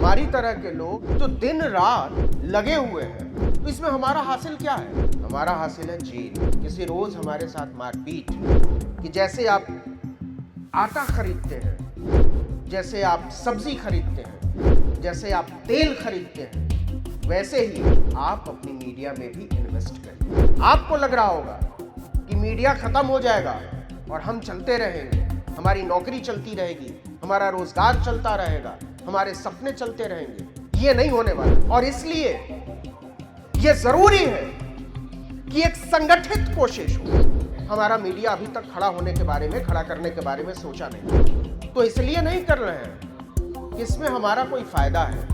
हमारी तरह के लोग जो दिन रात लगे हुए हैं, तो इसमें हमारा हासिल क्या है? हमारा हासिल है जेल, किसी रोज हमारे साथ मारपीट, कि जैसे आप आटा खरीदते हैं, जैसे आप सब्जी खरीदते हैं, जैसे आप तेल खरीदते हैं, वैसे ही आप अपनी मीडिया में भी इन्वेस्ट करें। आपको लग रहा होगा कि मीडिया खत्म हो जाएगा और हम चलते रहेंगे, हमारी नौकरी चलती रहेगी, हमारा रोजगार चलता रहेगा, हमारे सपने चलते रहेंगे। ये नहीं होने वाला, और इसलिए ये जरूरी है कि एक संगठित कोशिश हो। हमारा मीडिया अभी तक खड़ा होने के बारे में, खड़ा करने के बारे में सोचा नहीं, तो इसलिए नहीं कर रहे हैं कि इसमें हमारा कोई फायदा है।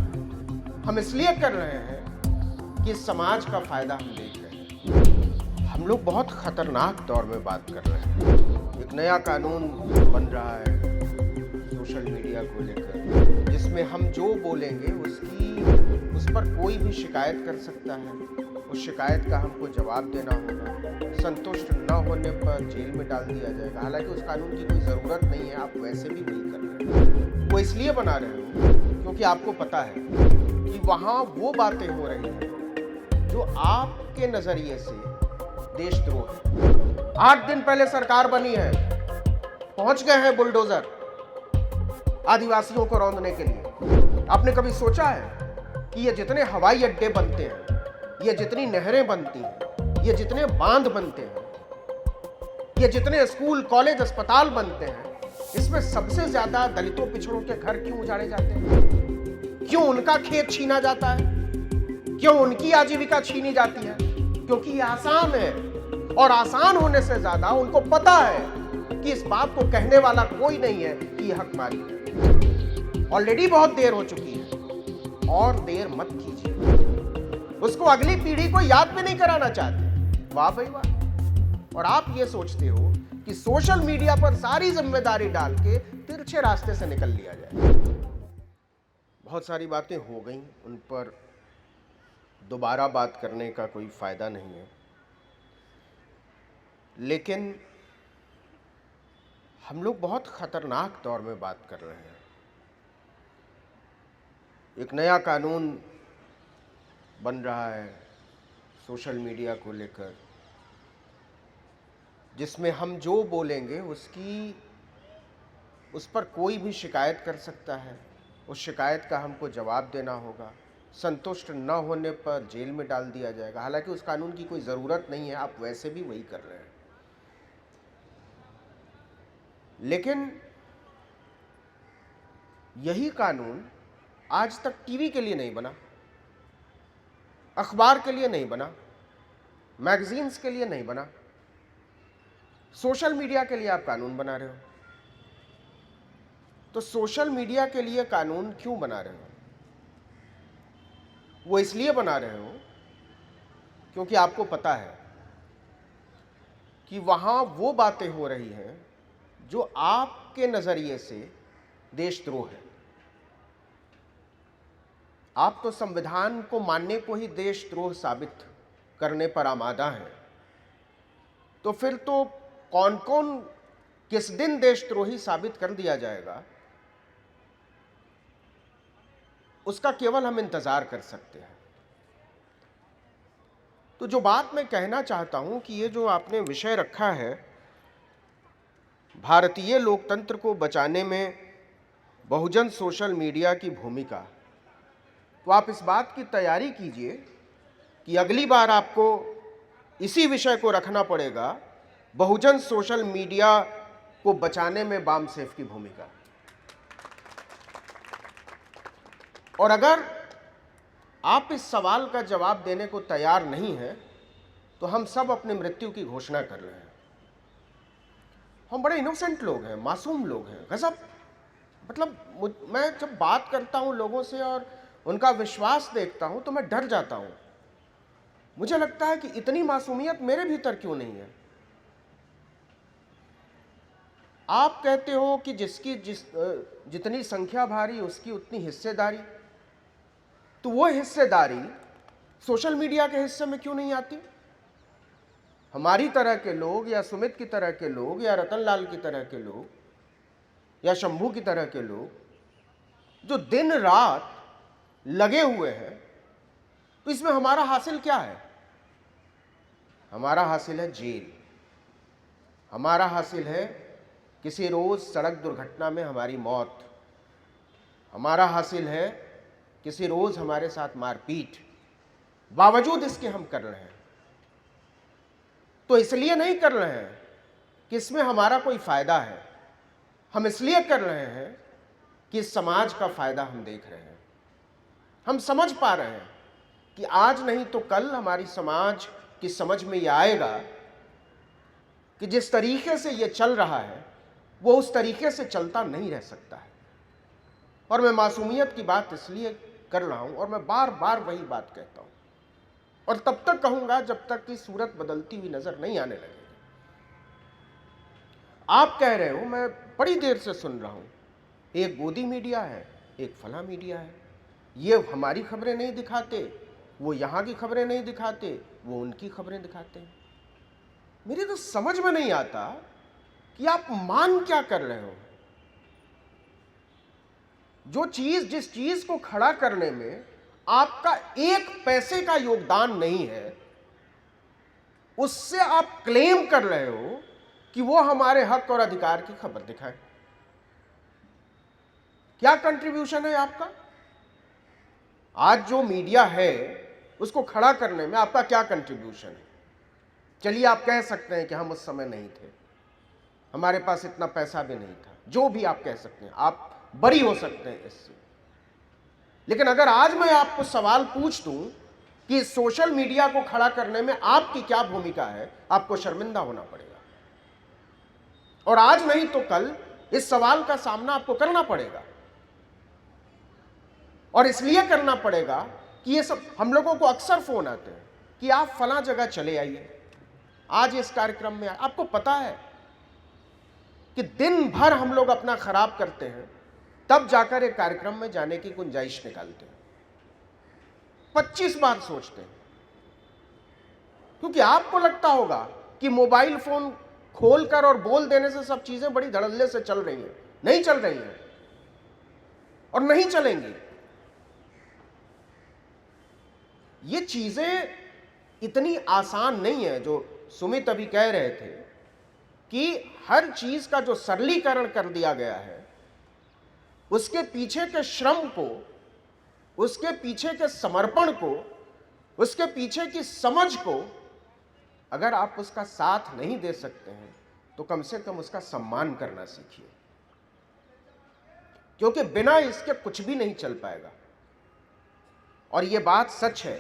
हम इसलिए कर रहे हैं कि समाज का फायदा हम देख रहे हैं। हम लोग बहुत खतरनाक दौर में बात कर रहे हैं। एक नया कानून बन रहा है सोशल मीडिया को लेकर, जिसमें हम जो बोलेंगे उस पर कोई भी शिकायत कर सकता है। उस शिकायत का हमको जवाब देना होगा। संतुष्ट न होने पर जेल में डाल दिया जाएगा। हालांकि उस कानून की कोई ज़रूरत नहीं है, आप वैसे भी वही कर रहे हैं। वो इसलिए बना रहे हो क्योंकि आपको पता है कि वहाँ वो बातें हो रही हैं जो आपके नज़रिए से देशद्रोह है। 8 दिन पहले सरकार बनी है, पहुंच गए हैं बुलडोजर आदिवासियों को रौंदने के लिए। आपने कभी सोचा है कि ये जितने हवाई अड्डे बनते हैं, ये जितनी नहरें बनती हैं, ये जितने बांध बनते हैं, ये जितने स्कूल कॉलेज अस्पताल बनते हैं, इसमें सबसे ज्यादा दलितों पिछड़ों के घर क्यों उजाड़े जाते हैं? क्यों उनका खेत छीना जाता है? क्यों उनकी आजीविका छीनी जाती है? क्योंकि ये आसान है, और आसान होने से ज्यादा उनको पता है कि इस बात को कहने वाला कोई नहीं है कि ये हकमारी है। ऑलरेडी बहुत देर हो चुकी है, और देर मत कीजिए। उसको अगली पीढ़ी को याद भी नहीं कराना चाहते। वाह भाई वाह। और आप ये सोचते हो कि सोशल मीडिया पर सारी जिम्मेदारी डाल के तिरछे रास्ते से निकल लिया जाए। बहुत सारी बातें हो गई, उन पर दोबारा बात करने का कोई फायदा नहीं है, लेकिन हम लोग बहुत खतरनाक दौर में बात कर रहे हैं। एक नया कानून बन रहा है सोशल मीडिया को लेकर, जिसमें हम जो बोलेंगे उस पर कोई भी शिकायत कर सकता है। उस शिकायत का हमको जवाब देना होगा। संतुष्ट न होने पर जेल में डाल दिया जाएगा। हालांकि उस कानून की कोई ज़रूरत नहीं है, आप वैसे भी वही कर रहे हैं। लेकिन यही कानून आज तक टीवी के लिए नहीं बना, अखबार के लिए नहीं बना, मैगजीन्स के लिए नहीं बना, सोशल मीडिया के लिए आप कानून बना रहे हो। तो सोशल मीडिया के लिए कानून क्यों बना रहे हो? वो इसलिए बना रहे हो क्योंकि आपको पता है कि वहाँ वो बातें हो रही हैं जो आपके नज़रिए से देशद्रोह है। आप तो संविधान को मानने को ही देशद्रोह साबित करने पर आमादा हैं। तो फिर तो कौन कौन किस दिन देशद्रोही साबित कर दिया जाएगा, उसका केवल हम इंतजार कर सकते हैं। तो जो बात मैं कहना चाहता हूं कि ये जो आपने विषय रखा है, भारतीय लोकतंत्र को बचाने में बहुजन सोशल मीडिया की भूमिका, तो आप इस बात की तैयारी कीजिए कि अगली बार आपको इसी विषय को रखना पड़ेगा, बहुजन सोशल मीडिया को बचाने में बामसेफ की भूमिका। और अगर आप इस सवाल का जवाब देने को तैयार नहीं हैं, तो हम सब अपनी मृत्यु की घोषणा कर रहे हैं। हम बड़े इनोसेंट लोग हैं, मासूम लोग हैं, गजब। मतलब मैं जब बात करता हूं लोगों से और उनका विश्वास देखता हूं तो मैं डर जाता हूं। मुझे लगता है कि इतनी मासूमियत मेरे भीतर क्यों नहीं है। आप कहते हो कि जितनी संख्या भारी उसकी उतनी हिस्सेदारी, तो वो हिस्सेदारी सोशल मीडिया के हिस्से में क्यों नहीं आती? हमारी तरह के लोग, या सुमित की तरह के लोग, या रतनलाल की तरह के लोग, या शंभू की तरह के लोग जो दिन रात लगे हुए हैं, तो इसमें हमारा हासिल क्या है? हमारा हासिल है जेल, हमारा हासिल है किसी रोज सड़क दुर्घटना में हमारी मौत, हमारा हासिल है किसी रोज हमारे साथ मारपीट। बावजूद इसके हम कर रहे हैं, तो इसलिए नहीं कर रहे हैं कि इसमें हमारा कोई फायदा है, हम इसलिए कर रहे हैं कि इस समाज का फायदा हम देख रहे हैं। हम समझ पा रहे हैं कि आज नहीं तो कल हमारी समाज की समझ में यह आएगा कि जिस तरीके से ये चल रहा है वो उस तरीके से चलता नहीं रह सकता है। और मैं मासूमियत की बात इसलिए कर रहा हूं और मैं बार बार वही बात कहता हूं, और तब तक कहूंगा जब तक कि सूरत बदलती हुई नजर नहीं आने लगेगी। आप कह रहे हो, मैं बड़ी देर से सुन रहा हूं, एक गोदी मीडिया है, एक फला मीडिया है, ये हमारी खबरें नहीं दिखाते, वो यहां की खबरें नहीं दिखाते, वो उनकी खबरें दिखाते हैं। मेरी तो समझ में नहीं आता कि आप मान क्या कर रहे हो। जो चीज, जिस चीज को खड़ा करने में आपका एक पैसे का योगदान नहीं है, उससे आप क्लेम कर रहे हो कि वो हमारे हक और अधिकार की खबर दिखाए। क्या कंट्रीब्यूशन है आपका? आज जो मीडिया है उसको खड़ा करने में आपका क्या कंट्रीब्यूशन है? चलिए, आप कह सकते हैं कि हम उस समय नहीं थे, हमारे पास इतना पैसा भी नहीं था, जो भी आप कह सकते हैं, आप बरी हो सकते हैं इससे। लेकिन अगर आज मैं आपको सवाल पूछ दूं कि सोशल मीडिया को खड़ा करने में आपकी क्या भूमिका है, आपको शर्मिंदा होना पड़ेगा। और आज नहीं तो कल इस सवाल का सामना आपको करना पड़ेगा, और इसलिए करना पड़ेगा कि ये सब, हम लोगों को अक्सर फोन आते हैं कि आप फला जगह चले आइए, आज इस कार्यक्रम में। आपको पता है कि दिन भर हम लोग अपना खराब करते हैं, तब जाकर एक कार्यक्रम में जाने की गुंजाइश निकालते हैं, 25 बार सोचते हैं, क्योंकि आपको लगता होगा कि मोबाइल फोन खोलकर और बोल देने से सब चीजें बड़ी धड़ल्ले से चल रही हैं। नहीं चल रही हैं और नहीं चलेंगी। ये चीजें इतनी आसान नहीं है। जो सुमित अभी कह रहे थे कि हर चीज का जो सरलीकरण कर दिया गया है, उसके पीछे के श्रम को, उसके पीछे के समर्पण को, उसके पीछे की समझ को अगर आप उसका साथ नहीं दे सकते हैं तो कम से कम उसका सम्मान करना सीखिए, क्योंकि बिना इसके कुछ भी नहीं चल पाएगा। और ये बात सच है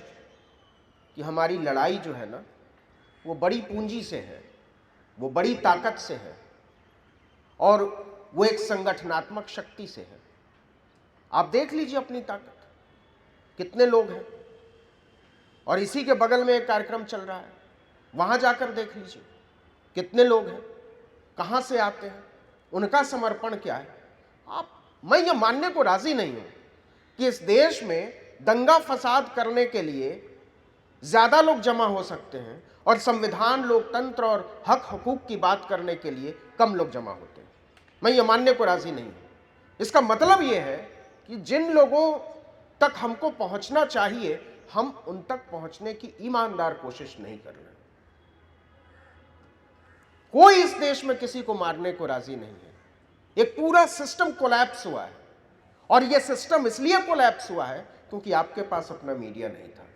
कि हमारी लड़ाई जो है ना, वो बड़ी पूंजी से है, वो बड़ी ताकत से है, और वो एक संगठनात्मक शक्ति से है। आप देख लीजिए अपनी ताकत, कितने लोग हैं। और इसी के बगल में एक कार्यक्रम चल रहा है, वहां जाकर देख लीजिए कितने लोग हैं, कहां से आते हैं, उनका समर्पण क्या है। मैं ये मानने को राजी नहीं हूं कि इस देश में दंगा फसाद करने के लिए ज्यादा लोग जमा हो सकते हैं और संविधान, लोकतंत्र और हक हकूक की बात करने के लिए कम लोग जमा होते हैं। मैं ये मानने को राजी नहीं हूं। इसका मतलब ये है कि जिन लोगों तक हमको पहुंचना चाहिए, हम उन तक पहुंचने की ईमानदार कोशिश नहीं कर रहे। कोई इस देश में किसी को मारने को राजी नहीं है। एक पूरा सिस्टम कोलैप्स हुआ है, और यह सिस्टम इसलिए कोलैप्स हुआ है क्योंकि आपके पास अपना मीडिया नहीं था,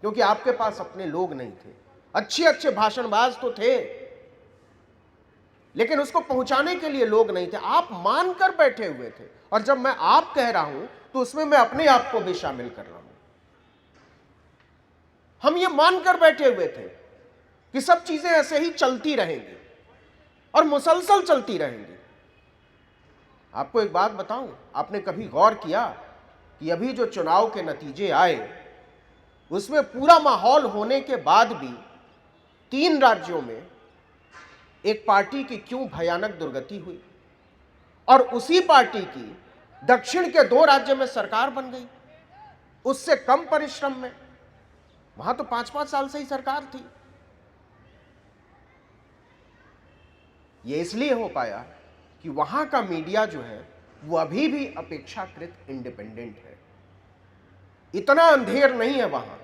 क्योंकि आपके पास अपने लोग नहीं थे। अच्छे अच्छे भाषणबाज तो थे, लेकिन उसको पहुंचाने के लिए लोग नहीं थे। आप मानकर बैठे हुए थे, और जब मैं आप कह रहा हूं तो उसमें मैं अपने आप को भी शामिल कर रहा हूं। हम ये मानकर बैठे हुए थे कि सब चीजें ऐसे ही चलती रहेंगी और मुसलसल चलती रहेंगी। आपको एक बात बताऊं, आपने कभी गौर किया कि अभी जो चुनाव के नतीजे आए, उसमें पूरा माहौल होने के बाद भी 3 राज्यों में एक पार्टी की क्यों भयानक दुर्गति हुई, और उसी पार्टी की दक्षिण के 2 राज्यों में सरकार बन गई उससे कम परिश्रम में। वहां तो 5-5 साल से ही सरकार थी। यह इसलिए हो पाया कि वहां का मीडिया जो है वो अभी भी अपेक्षाकृत इंडिपेंडेंट है। इतना अंधेर नहीं है वहां।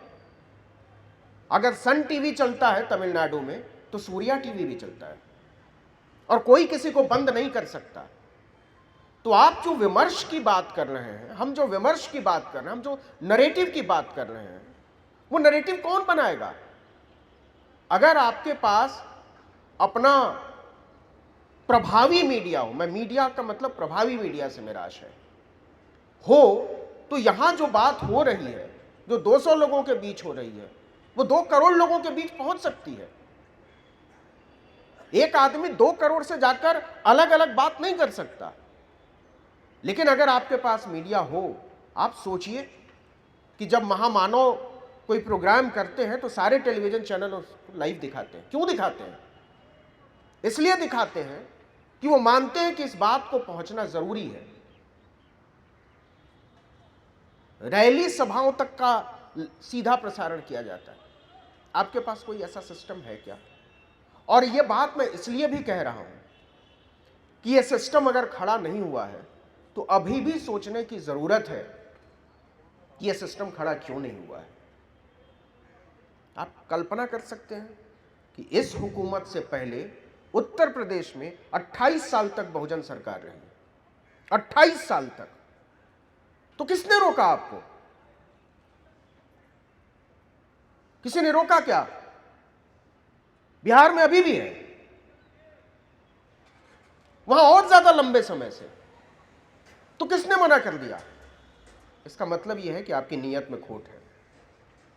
अगर सन टीवी चलता है तमिलनाडु में तो सूर्या टीवी भी चलता है और कोई किसी को बंद नहीं कर सकता। तो आप जो विमर्श की बात कर रहे हैं, हम जो विमर्श की बात कर रहे हैं, हम जो नरेटिव की बात कर रहे हैं, वो नरेटिव कौन बनाएगा? अगर आपके पास अपना प्रभावी मीडिया हो, मैं मीडिया का मतलब प्रभावी मीडिया से मेरा आशय हो, तो यहां जो बात हो रही है, जो 200 लोगों के बीच हो रही है, वो 2 करोड़ लोगों के बीच पहुंच सकती है। एक आदमी 2 करोड़ से जाकर अलग अलग बात नहीं कर सकता। लेकिन अगर आपके पास मीडिया हो, आप सोचिए कि जब महामानव कोई प्रोग्राम करते हैं तो सारे टेलीविजन चैनल उसको लाइव दिखाते हैं। क्यों दिखाते हैं? इसलिए दिखाते हैं कि वो मानते हैं कि इस बात को पहुंचना जरूरी है। रैली सभाओं तक का सीधा प्रसारण किया जाता है। आपके पास कोई ऐसा सिस्टम है क्या? और यह बात मैं इसलिए भी कह रहा हूं कि यह सिस्टम अगर खड़ा नहीं हुआ है तो अभी भी सोचने की जरूरत है कि यह सिस्टम खड़ा क्यों नहीं हुआ है। आप कल्पना कर सकते हैं कि इस हुकूमत से पहले उत्तर प्रदेश में 28 साल तक बहुजन सरकार रही, 28 साल तक। तो किसने रोका आपको? किसी ने रोका क्या? बिहार में अभी भी है, वहां और ज्यादा लंबे समय से। तो किसने मना कर दिया? इसका मतलब यह है कि आपकी नीयत में खोट है,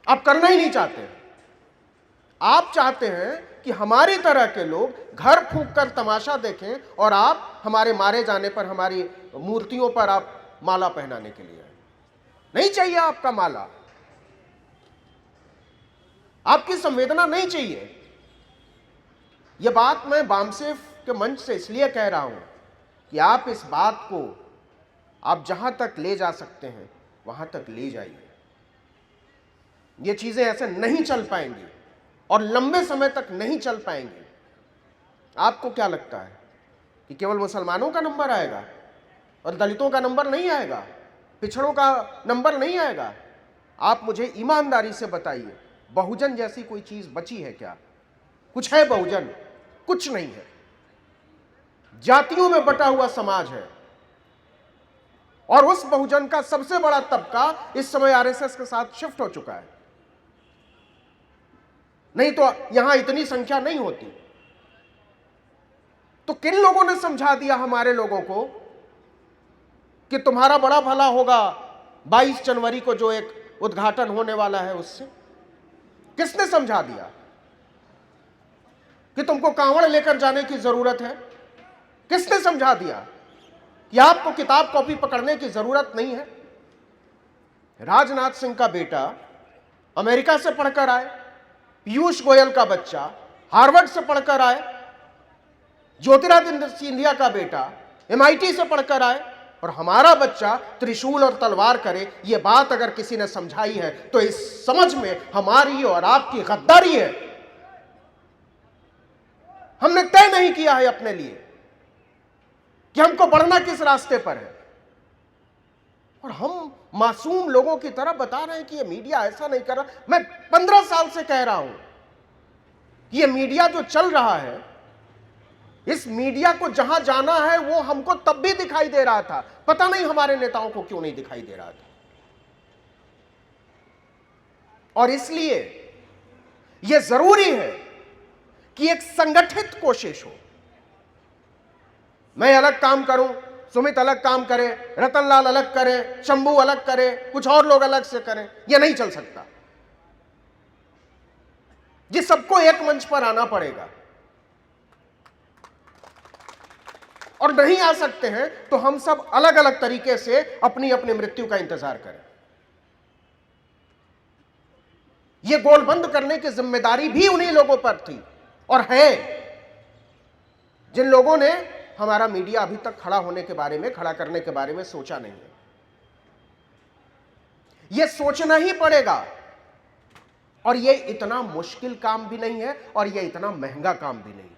आप करना ही नहीं चाहते। आप चाहते हैं कि हमारी तरह के लोग घर फूंक कर तमाशा देखें और आप हमारे मारे जाने पर हमारी मूर्तियों पर आप माला पहनाने के लिए। नहीं चाहिए आपका माला, आपकी संवेदना नहीं चाहिए। यह बात मैं वामसेफ के मंच से इसलिए कह रहा हूं कि आप इस बात को आप जहां तक ले जा सकते हैं वहां तक ले जाइए। ये चीजें ऐसे नहीं चल पाएंगी और लंबे समय तक नहीं चल पाएंगी। आपको क्या लगता है कि केवल मुसलमानों का नंबर आएगा और दलितों का नंबर नहीं आएगा, पिछड़ों का नंबर नहीं आएगा? आप मुझे ईमानदारी से बताइए, बहुजन जैसी कोई चीज बची है क्या? कुछ है बहुजन? कुछ नहीं है। जातियों में बटा हुआ समाज है और उस बहुजन का सबसे बड़ा तबका इस समय आरएसएस के साथ शिफ्ट हो चुका है। नहीं तो यहां इतनी संख्या नहीं होती। तो किन लोगों ने समझा दिया हमारे लोगों को कि तुम्हारा बड़ा भला होगा 22 जनवरी को जो एक उद्घाटन होने वाला है उससे? किसने समझा दिया कि तुमको कांवड़ लेकर जाने की जरूरत है? किसने समझा दिया कि आपको किताब कॉपी पकड़ने की जरूरत नहीं है? राजनाथ सिंह का बेटा अमेरिका से पढ़कर आए, पीयूष गोयल का बच्चा हार्वर्ड से पढ़कर आए, ज्योतिरादित्य सिंधिया का बेटा एमआईटी से पढ़कर आए, और हमारा बच्चा त्रिशूल और तलवार करे। यह बात अगर किसी ने समझाई है तो इस समझ में हमारी और आपकी गद्दारी है। हमने तय नहीं किया है अपने लिए कि हमको बढ़ना किस रास्ते पर है, और हम मासूम लोगों की तरह बता रहे हैं कि यह मीडिया ऐसा नहीं कर रहा। मैं 15 साल से कह रहा हूं कि यह मीडिया जो चल रहा है, इस मीडिया को जहां जाना है वो हमको तब भी दिखाई दे रहा था, पता नहीं हमारे नेताओं को क्यों नहीं दिखाई दे रहा था। और इसलिए यह जरूरी है कि एक संगठित कोशिश हो। मैं अलग काम करूं, सुमित अलग काम करे, रतनलाल अलग करे, शंभू अलग करे, कुछ और लोग अलग से करें, यह नहीं चल सकता। ये सबको एक मंच पर आना पड़ेगा, और नहीं आ सकते हैं तो हम सब अलग अलग तरीके से अपनी अपनी मृत्यु का इंतजार करें। यह गोल बंद करने की जिम्मेदारी भी उन्हीं लोगों पर थी और है जिन लोगों ने हमारा मीडिया अभी तक खड़ा होने के बारे में, खड़ा करने के बारे में सोचा नहीं है। यह सोचना ही पड़ेगा, और यह इतना मुश्किल काम भी नहीं है और यह इतना महंगा काम भी नहीं।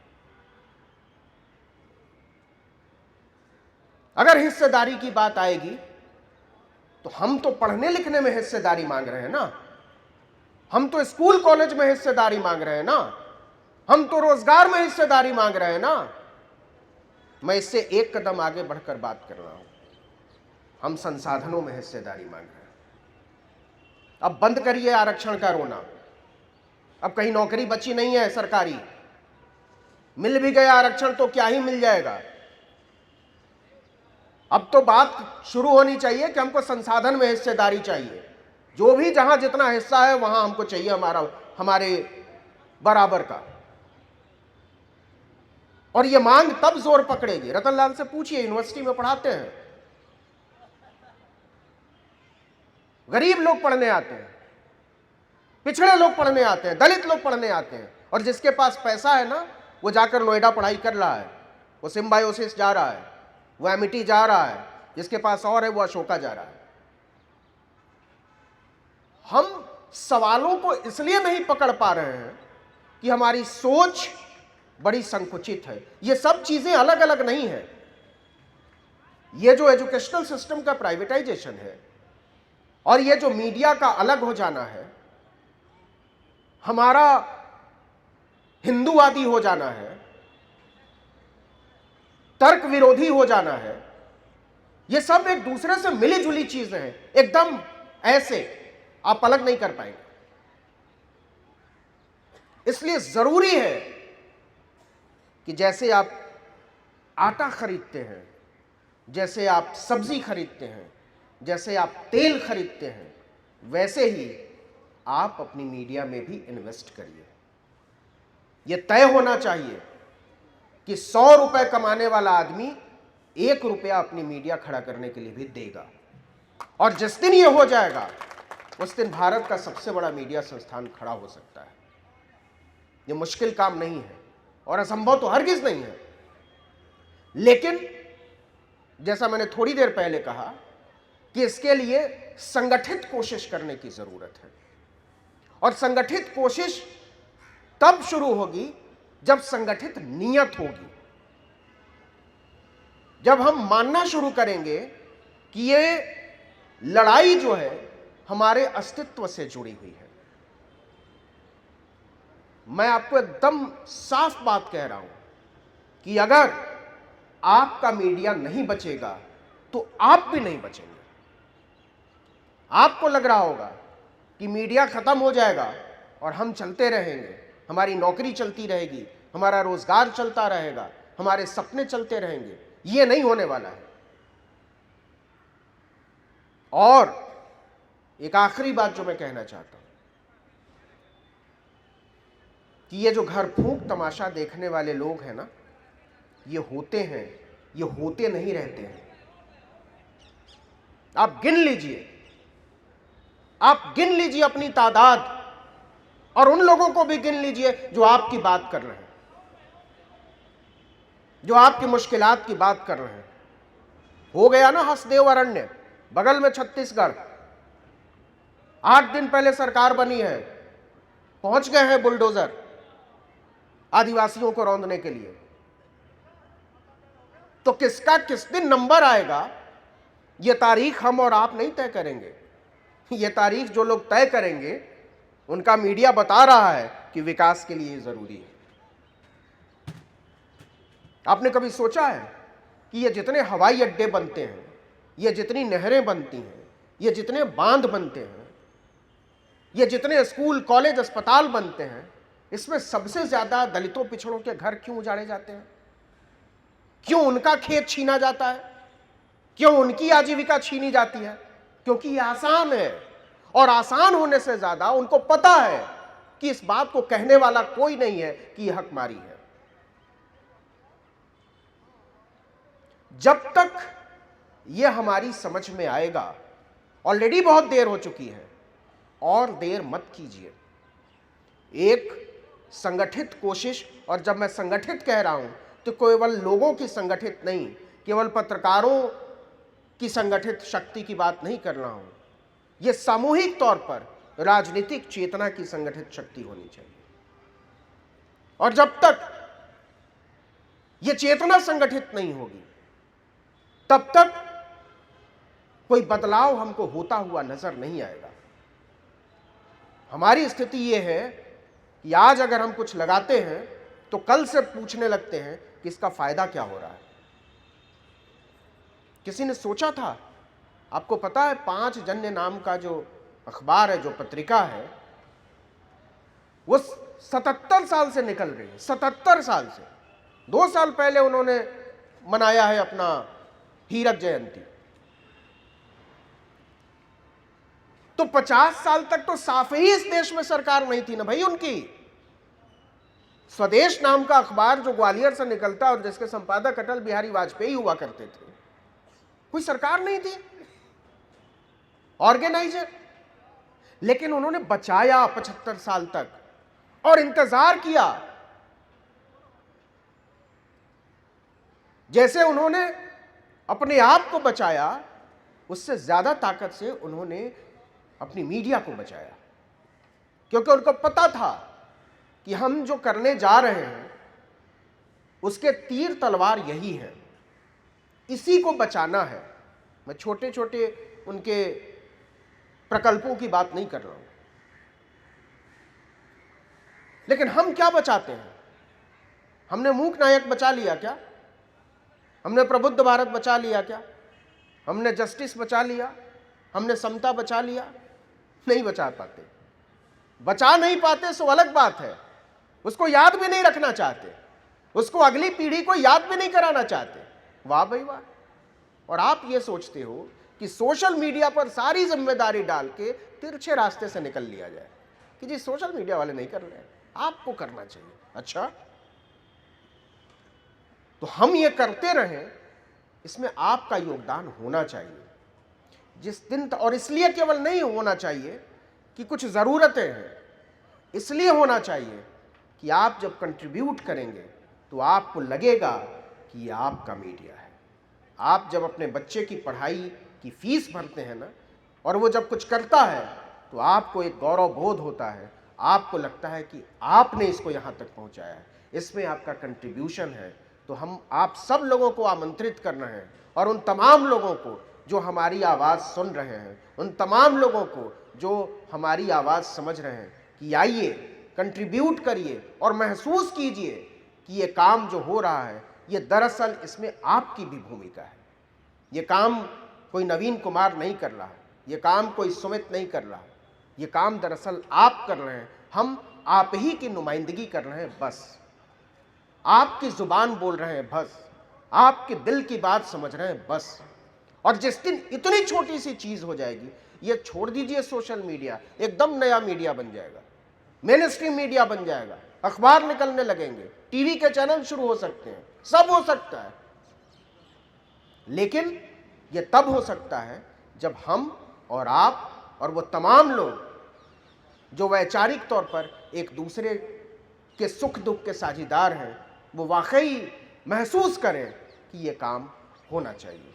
अगर हिस्सेदारी की बात आएगी तो हम तो पढ़ने लिखने में हिस्सेदारी मांग रहे हैं ना, हम तो स्कूल कॉलेज में हिस्सेदारी मांग रहे हैं ना, हम तो रोजगार में हिस्सेदारी मांग रहे हैं ना। मैं इससे एक कदम आगे बढ़कर बात कर रहा हूं, हम संसाधनों में हिस्सेदारी मांग रहे हैं। अब बंद करिए आरक्षण का रोना। अब कहीं नौकरी बची नहीं है सरकारी, मिल भी गया आरक्षण तो क्या ही मिल जाएगा। अब तो बात शुरू होनी चाहिए कि हमको संसाधन में हिस्सेदारी चाहिए, जो भी जहां जितना हिस्सा है वहां हमको चाहिए हमारे बराबर का। और ये मांग तब जोर पकड़ेगी, रतनलाल से पूछिए, यूनिवर्सिटी में पढ़ाते हैं, गरीब लोग पढ़ने आते हैं, पिछड़े लोग पढ़ने आते हैं, दलित लोग पढ़ने आते हैं, और जिसके पास पैसा है ना वो जाकर नोएडा पढ़ाई कर रहा है, वो सिम्बायोसिस जा रहा है, वो एमिटी जा रहा है, जिसके पास और है वो अशोका जा रहा है। हम सवालों को इसलिए नहीं पकड़ पा रहे हैं कि हमारी सोच बड़ी संकुचित है। ये सब चीजें अलग अलग नहीं है। ये जो एजुकेशनल सिस्टम का प्राइवेटाइजेशन है और ये जो मीडिया का अलग हो जाना है, हमारा हिंदूवादी हो जाना है, तर्क विरोधी हो जाना है, ये सब एक दूसरे से मिली जुली चीजें हैं, एकदम ऐसे आप अलग नहीं कर पाएंगे। इसलिए जरूरी है कि जैसे आप आटा खरीदते हैं, जैसे आप सब्जी खरीदते हैं, जैसे आप तेल खरीदते हैं, वैसे ही आप अपनी मीडिया में भी इन्वेस्ट करिए। यह तय होना चाहिए कि 100 रुपए कमाने वाला आदमी 1 रुपया अपनी मीडिया खड़ा करने के लिए भी देगा। और जिस दिन यह हो जाएगा उस दिन भारत का सबसे बड़ा मीडिया संस्थान खड़ा हो सकता है। यह मुश्किल काम नहीं है और असंभव तो हरगिज नहीं है, लेकिन जैसा मैंने थोड़ी देर पहले कहा कि इसके लिए संगठित कोशिश करने की जरूरत है। और संगठित कोशिश तब शुरू होगी जब संगठित नियत होगी, जब हम मानना शुरू करेंगे कि ये लड़ाई जो है हमारे अस्तित्व से जुड़ी हुई है। मैं आपको एकदम साफ बात कह रहा हूं कि अगर आपका मीडिया नहीं बचेगा तो आप भी नहीं बचेंगे। आपको लग रहा होगा कि मीडिया खत्म हो जाएगा और हम चलते रहेंगे, हमारी नौकरी चलती रहेगी, हमारा रोजगार चलता रहेगा, हमारे सपने चलते रहेंगे। ये नहीं होने वाला है। और एक आखिरी बात जो मैं कहना चाहता हूं कि ये जो घर फूंक तमाशा देखने वाले लोग हैं ना, ये होते हैं, ये होते नहीं रहते हैं। आप गिन लीजिए, आप गिन लीजिए अपनी तादाद, और उन लोगों को भी गिन लीजिए जो आपकी बात कर रहे हैं, जो आपकी मुश्किलात की बात कर रहे हैं। हो गया ना हसदेव अरण्य, बगल में छत्तीसगढ़, 8 दिन पहले सरकार बनी है, पहुंच गए हैं बुलडोजर आदिवासियों को रौंदने के लिए। तो किसका किस दिन नंबर आएगा, यह तारीख हम और आप नहीं तय करेंगे। यह तारीख जो लोग तय करेंगे उनका मीडिया बता रहा है कि विकास के लिए जरूरी है। आपने कभी सोचा है कि ये जितने हवाई अड्डे बनते हैं, ये जितनी नहरें बनती हैं, ये जितने बांध बनते हैं, ये जितने स्कूल कॉलेज अस्पताल बनते हैं, इसमें सबसे ज्यादा दलितों पिछड़ों के घर क्यों उजाड़े जाते हैं? क्यों उनका खेत छीना जाता है? क्यों उनकी आजीविका छीनी जाती है? क्योंकि ये आसान है, और आसान होने से ज्यादा उनको पता है कि इस बात को कहने वाला कोई नहीं है कि यह हकमारी है। जब तक यह हमारी समझ में आएगा, ऑलरेडी बहुत देर हो चुकी है, और देर मत कीजिए। एक संगठित कोशिश, और जब मैं संगठित कह रहा हूं तो केवल लोगों की संगठित नहीं, केवल पत्रकारों की संगठित शक्ति की बात नहीं कर रहा हूं, यह सामूहिक तौर पर राजनीतिक चेतना की संगठित शक्ति होनी चाहिए। और जब तक यह चेतना संगठित नहीं होगी, तब तक कोई बदलाव हमको होता हुआ नजर नहीं आएगा। हमारी स्थिति यह है कि आज अगर हम कुछ लगाते हैं तो कल से पूछने लगते हैं कि इसका फायदा क्या हो रहा है। किसी ने सोचा था, आपको पता है 5 जन्य नाम का जो अखबार है, जो पत्रिका है, वो 77 साल से निकल रही है। 77 साल से। 2 साल पहले उन्होंने मनाया है अपना हीरक जयंती। तो 50 साल तक तो साफ ही इस देश में सरकार नहीं थी ना भाई उनकी। स्वदेश नाम का अखबार जो ग्वालियर से निकलता और जिसके संपादक अटल बिहारी वाजपेयी हुआ करते थे, कोई सरकार नहीं थी, ऑर्गेनाइजर। लेकिन उन्होंने बचाया 75 साल तक और इंतजार किया। जैसे उन्होंने अपने आप को बचाया, उससे ज्यादा ताकत से उन्होंने अपनी मीडिया को बचाया, क्योंकि उनको पता था कि हम जो करने जा रहे हैं उसके तीर तलवार यही है, इसी को बचाना है। मैं छोटे छोटे उनके प्रकल्पों की बात नहीं कर रहा हूं, लेकिन हम क्या बचाते हैं? हमने मूक नायक बचा लिया क्या? हमने प्रबुद्ध भारत बचा लिया क्या? हमने जस्टिस बचा लिया? हमने समता बचा लिया? नहीं बचा पाते। बचा नहीं पाते सो अलग बात है, उसको याद भी नहीं रखना चाहते, उसको अगली पीढ़ी को याद भी नहीं कराना चाहते। वाह भाई वाह। और आप ये सोचते हो कि सोशल मीडिया पर सारी जिम्मेदारी डाल के तिरछे रास्ते से निकल लिया जाए कि जी सोशल मीडिया वाले नहीं कर रहे हैं, आपको करना चाहिए। अच्छा, तो हम ये करते रहें, इसमें आपका योगदान होना चाहिए। जिस दिन और इसलिए केवल नहीं होना चाहिए कि कुछ ज़रूरतें हैं, इसलिए होना चाहिए कि आप जब कंट्रीब्यूट करेंगे तो आपको लगेगा कि ये आपका मीडिया है। आप जब अपने बच्चे की पढ़ाई की फीस भरते हैं ना, और वो जब कुछ करता है तो आपको एक गौरव बोध होता है, आपको लगता है कि आपने इसको यहाँ तक पहुँचाया है, इसमें आपका कंट्रीब्यूशन है। तो हम आप सब लोगों को आमंत्रित कर रहे हैं, और उन तमाम लोगों को जो हमारी आवाज़ सुन रहे हैं, उन तमाम लोगों को जो हमारी आवाज़ समझ रहे हैं, कि आइए कंट्रीब्यूट करिए और महसूस कीजिए कि ये काम जो हो रहा है, ये दरअसल इसमें आपकी भी भूमिका है। ये काम कोई नवीन कुमार नहीं कर रहा है, ये काम कोई सुमित नहीं कर रहा है, ये काम दरअसल आप कर रहे हैं। हम आप ही की नुमाइंदगी कर रहे हैं, बस आपकी जुबान बोल रहे हैं, बस आपके दिल की बात समझ रहे हैं, बस। और जिस दिन इतनी छोटी सी चीज हो जाएगी, ये छोड़ दीजिए सोशल मीडिया, एकदम नया मीडिया बन जाएगा, मेन स्ट्रीम मीडिया बन जाएगा, अखबार निकलने लगेंगे, टीवी के चैनल शुरू हो सकते हैं, सब हो सकता है। लेकिन ये तब हो सकता है जब हम और आप और वो तमाम लोग जो वैचारिक तौर पर एक दूसरे के सुख दुख के साझीदार हैं, वो वाकई महसूस करें कि ये काम होना चाहिए।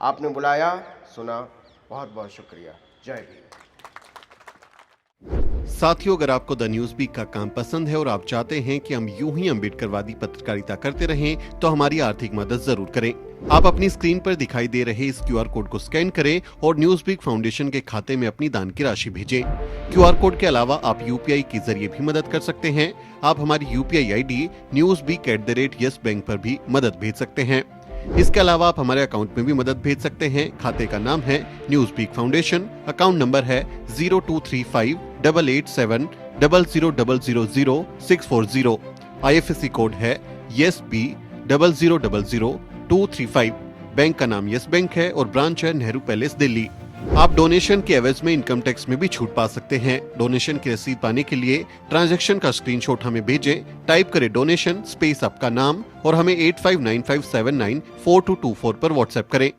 आपने बुलाया, सुना, बहुत बहुत शुक्रिया। जय भीम। साथियों, अगर आपको द न्यूज वीक का काम पसंद है और आप चाहते हैं कि हम यूं ही अम्बेडकरवादी पत्रकारिता करते रहें, तो हमारी आर्थिक मदद जरूर करें। आप अपनी स्क्रीन पर दिखाई दे रहे इस QR कोड को स्कैन करें और न्यूज वीक फाउंडेशन के खाते में अपनी दान की राशि भेजें। QR कोड के अलावा आप UPI के जरिए भी मदद कर सकते हैं। आप हमारी UPI ID newsweek@yes bank पर भी मदद भेज सकते हैं। इसके अलावा आप हमारे अकाउंट में भी मदद भेज सकते हैं। खाते का नाम है Newsweek Foundation, account number है 02358800000640। IFSC कोड है YesB000235। बैंक का नाम यस बैंक है और ब्रांच है नेहरू पैलेस, दिल्ली। आप डोनेशन के एवज में इनकम टैक्स में भी छूट पा सकते हैं। डोनेशन की रसीद पाने के लिए ट्रांजैक्शन का स्क्रीनशॉट हमें भेजें। टाइप करें डोनेशन स्पेस आपका नाम और हमें 8595794224 पर व्हाट्सएप करें।